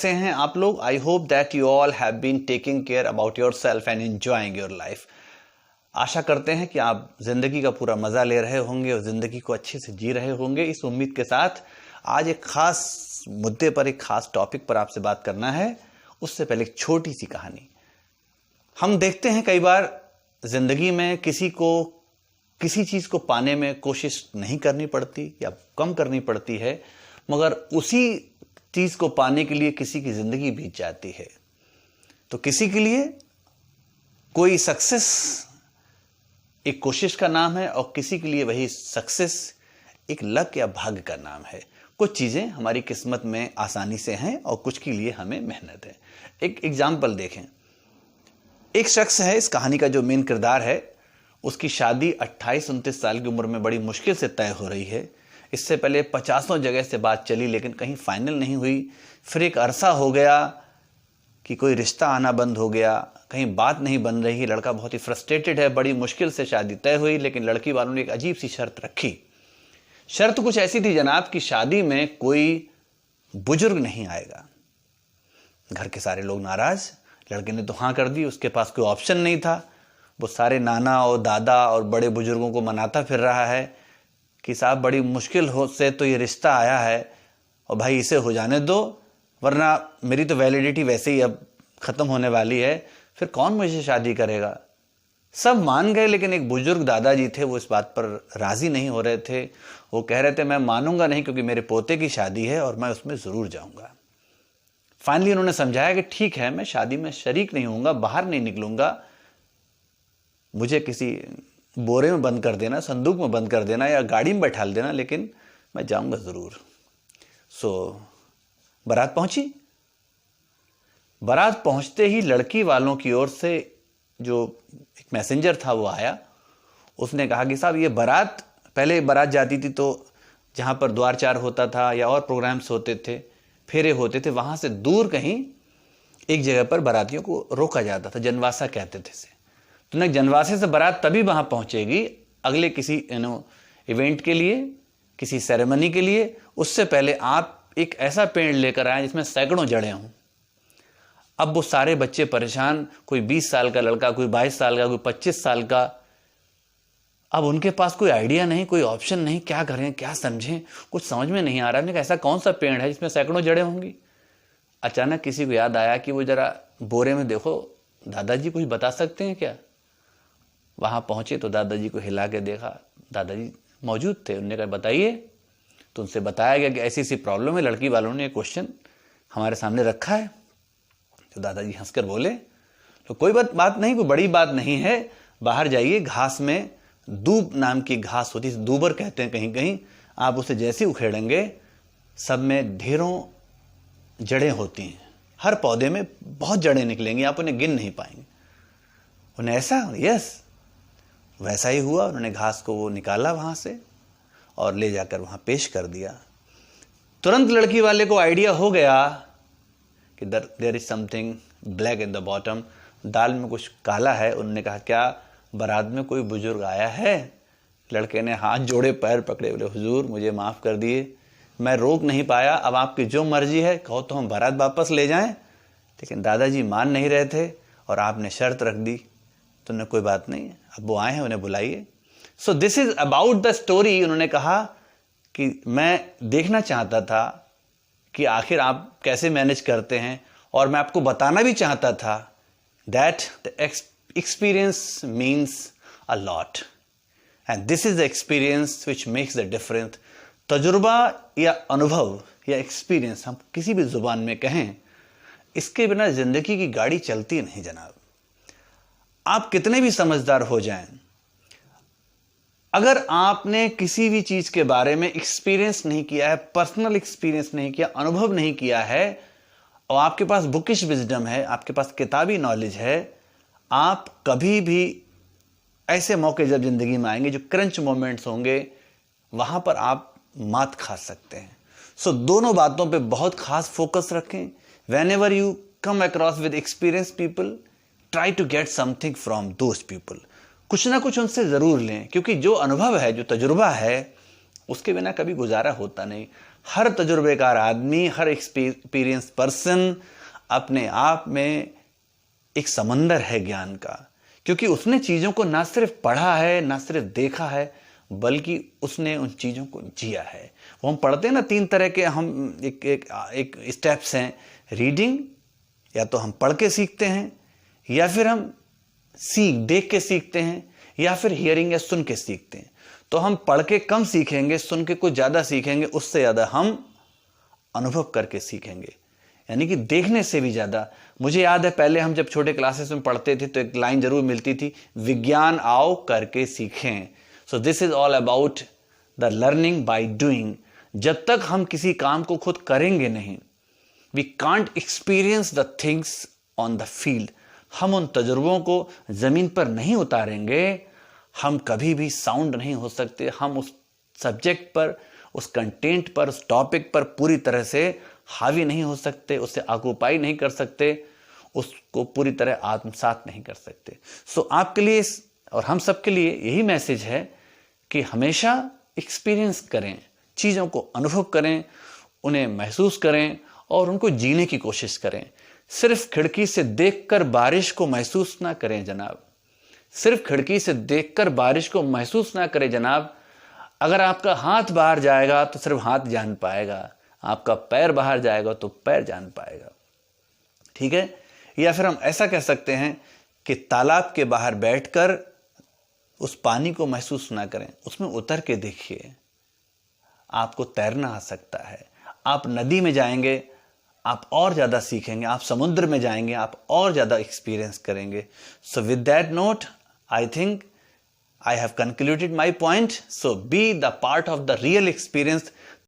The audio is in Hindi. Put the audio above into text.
कैसे हैं आप लोग। I hope that you all have been taking care about your self and enjoying your life. आशा करते हैं कि आप जिंदगी का पूरा मजा ले रहे होंगे और जिंदगी को अच्छे से जी रहे होंगे। इस उम्मीद के साथ आज एक खास मुद्दे पर, एक खास टॉपिक पर आपसे बात करना है। उससे पहले एक छोटी सी कहानी। हम देखते हैं कई बार जिंदगी में किसी को किसी चीज को पाने में कोशिश नहीं करनी पड़ती या कम करनी पड़ती है, मगर उसी चीज को पाने के लिए किसी की जिंदगी बीत जाती है। तो किसी के लिए कोई सक्सेस एक कोशिश का नाम है और किसी के लिए वही सक्सेस एक लक या भाग्य का नाम है। कुछ चीजें हमारी किस्मत में आसानी से हैं और कुछ के लिए हमें मेहनत है। एक एग्जाम्पल देखें। एक शख्स है, इस कहानी का जो मेन किरदार है, उसकी शादी 28-29 साल की उम्र में बड़ी मुश्किल से तय हो रही है। इससे पहले 50 जगह से बात चली लेकिन कहीं फाइनल नहीं हुई। फिर एक अरसा हो गया कि कोई रिश्ता आना बंद हो गया, कहीं बात नहीं बन रही। लड़का बहुत ही फ्रस्ट्रेटेड है। बड़ी मुश्किल से शादी तय हुई लेकिन लड़की वालों ने एक अजीब सी शर्त रखी। शर्त कुछ ऐसी थी जनाब कि शादी में कोई बुजुर्ग नहीं आएगा। घर के सारे लोग नाराज। लड़के ने तो हाँ कर दी, उसके पास कोई ऑप्शन नहीं था। वो सारे नाना और दादा और बड़े बुजुर्गों को मनाता फिर रहा है कि साहब बड़ी मुश्किल हो से तो ये रिश्ता आया है और भाई इसे हो जाने दो, वरना मेरी तो वैलिडिटी वैसे ही अब खत्म होने वाली है, फिर कौन मुझे शादी करेगा। सब मान गए लेकिन एक बुजुर्ग दादाजी थे, वो इस बात पर राजी नहीं हो रहे थे। वो कह रहे थे मैं मानूंगा नहीं क्योंकि मेरे पोते की शादी है और मैं उसमें जरूर जाऊंगा। फाइनली उन्होंने समझाया कि ठीक है, मैं शादी में शरीक नहीं होऊंगा, बाहर नहीं निकलूंगा, मुझे किसी बोरे में बंद कर देना, संदूक में बंद कर देना या गाड़ी में बैठा देना, लेकिन मैं जाऊंगा जरूर। बारात पहुंची। बारात पहुंचते ही लड़की वालों की ओर से जो एक मैसेंजर था वो आया। उसने कहा कि साहब ये बारात, पहले बारात जाती थी तो जहां पर द्वार चार होता था या और प्रोग्राम्स होते थे, फेरे होते थे, वहां से दूर कहीं एक जगह पर बारातियों को रोका जाता था, जनवासा कहते थे इसे। तो जनवासे से बारात तभी वहां पहुंचेगी अगले किसी इवेंट के लिए, किसी सेरेमनी के लिए। उससे पहले आप एक ऐसा पेड़ लेकर आए जिसमें सैकड़ों जड़ें हों। अब वो सारे बच्चे परेशान, कोई 20 साल का लड़का, कोई 22 साल का, कोई 25 साल का। अब उनके पास कोई आइडिया नहीं, कोई ऑप्शन नहीं, क्या करें क्या समझें, कुछ समझ में नहीं आ रहा। हमने कहा ऐसा कौन सा पेड़ है जिसमें सैकड़ों जड़ें होंगी। अचानक किसी को याद आया कि वो जरा बोरे में देखो, दादाजी कुछ बता सकते हैं क्या। वहां पहुंचे तो दादाजी को हिला के देखा, दादाजी मौजूद थे। उन्होंने कहा बताइए। तो उनसे बताया गया कि ऐसी ऐसी प्रॉब्लम है, लड़की वालों ने क्वेश्चन हमारे सामने रखा है। तो दादाजी हंसकर बोले तो कोई बात नहीं, कोई बड़ी बात नहीं है, बाहर जाइए, घास में दूब नाम की घास होती है, दूबर कहते हैं कहीं कहीं, आप उसे जैसे उखेड़ेंगे सब में ढेरों जड़ें होती हैं, हर पौधे में बहुत जड़ें निकलेंगी, आप उन्हें गिन नहीं पाएंगे। उन्हें ऐसा, यस वैसा ही हुआ। उन्होंने घास को वो निकाला वहां से और ले जाकर वहां पेश कर दिया। तुरंत लड़की वाले को आइडिया हो गया कि there is something black in the bottom, दाल में कुछ काला है। उन्होंने कहा क्या बारात में कोई बुजुर्ग आया है। लड़के ने हाथ जोड़े, पैर पकड़े, बोले हुजूर मुझे माफ कर दिए, मैं रोक नहीं पाया, अब आपकी जो मर्जी है, कहो तो हम बारात वापस ले जाएं। लेकिन दादाजी मान नहीं रहे थे और आपने शर्त रख दी। तो उन्हें कोई बात नहीं, अब वो आए हैं, उन्हें बुलाइए। सो this is about the story. उन्होंने कहा कि मैं देखना चाहता था कि आखिर आप कैसे मैनेज करते हैं, और मैं आपको बताना भी चाहता था that the experience means a lot and this is the experience which makes the difference. तजुर्बा या अनुभव या एक्सपीरियंस हम किसी भी जुबान में कहें, इसके बिना जिंदगी की गाड़ी चलती नहीं जनाब। आप कितने भी समझदार हो जाएं, अगर आपने किसी भी चीज के बारे में एक्सपीरियंस नहीं किया है, पर्सनल एक्सपीरियंस नहीं किया, अनुभव नहीं किया है, और आपके पास बुकिश विजडम है, आपके पास किताबी नॉलेज है, आप कभी भी ऐसे मौके जब जिंदगी में आएंगे, जो क्रंच मोमेंट्स होंगे, वहां पर आप मात खा सकते हैं। सो दोनों बातों पे बहुत खास फोकस रखें। Whenever you come across with experience people, try to get something from those people. कुछ ना कुछ उनसे जरूर लें, क्योंकि जो अनुभव है, जो तजुर्बा है, उसके बिना कभी गुजारा होता नहीं। हर तजुर्बेकार आदमी, हर एक्सपीरियंस पर्सन अपने आप में एक समंदर है ज्ञान का, क्योंकि उसने चीज़ों को ना सिर्फ पढ़ा है, ना सिर्फ देखा है, बल्कि उसने उन चीज़ों को जिया है। वो हम पढ़ते हैं ना, 3 तरह के हम एक स्टेप्स हैं। रीडिंग, या तो हम पढ़ के सीखते हैं, या फिर हम देख के सीखते हैं, या फिर हियरिंग या सुन के सीखते हैं। तो हम पढ़ के कम सीखेंगे, सुन के कुछ ज़्यादा सीखेंगे, उससे ज़्यादा हम अनुभव करके सीखेंगे, यानी कि देखने से भी ज़्यादा। मुझे याद है पहले हम जब छोटे क्लासेस में पढ़ते थे तो एक लाइन जरूर मिलती थी, विज्ञान आओ करके सीखें। So this is all about the learning by doing. जब तक हम किसी काम को खुद करेंगे नहीं, we can't experience the things on the field. हम उन तजुर्बों को ज़मीन पर नहीं उतारेंगे, हम कभी भी साउंड नहीं हो सकते। हम उस सब्जेक्ट पर, उस कंटेंट पर, उस टॉपिक पर पूरी तरह से हावी नहीं हो सकते, उससे ऑक्यूपाई नहीं कर सकते, उसको पूरी तरह आत्मसात नहीं कर सकते। सो आपके लिए और हम सब के लिए यही मैसेज है कि हमेशा एक्सपीरियंस करें, चीज़ों को अनुभव करें, उन्हें महसूस करें और उनको जीने की कोशिश करें। सिर्फ खिड़की से देखकर बारिश को महसूस ना करें जनाब, सिर्फ खिड़की से देखकर बारिश को महसूस ना करें जनाब। अगर आपका हाथ बाहर जाएगा तो सिर्फ हाथ जान पाएगा, आपका पैर बाहर जाएगा तो पैर जान पाएगा, ठीक है। या फिर हम ऐसा कह सकते हैं कि तालाब के बाहर बैठकर उस पानी को महसूस ना करें, उसमें उतर के देखिए, आपको तैरना आ सकता है। आप नदी में जाएंगे, आप और ज़्यादा सीखेंगे। आप समुद्र में जाएंगे, आप और ज़्यादा एक्सपीरियंस करेंगे। So with that note, I think I have concluded my point. So be the part of the real experience.